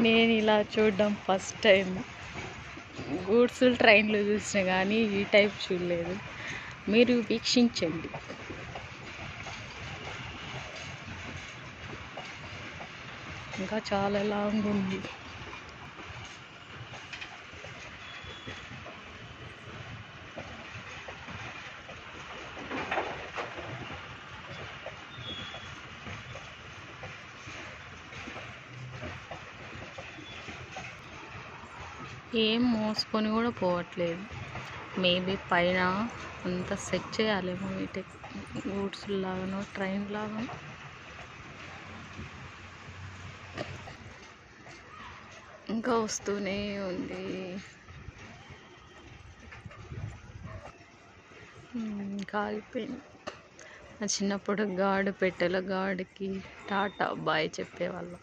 నేను ఇలా చూడడం ఫస్ట్ టైం. గూడ్స్ ట్రైన్లు చూసిన కానీ ఈ టైప్ చూడలేదు. మీరు వీక్షించండి. ఇంకా చాలా లాంగ్ ఉంది. ఏం మోసుకొని కూడా పోవట్లేదు. మేబీ పైన అంతా సెట్ చేయాలేమో వీటి గూడ్స్ లాగానో ట్రైన్ లాగానో. ఇంకా వస్తూనే ఉంది. ఇంకా ఆగిపోయింది. నా చిన్నప్పుడు గాడు పెట్టెల గాడికి టాటా బాయ్ చెప్పేవాళ్ళం.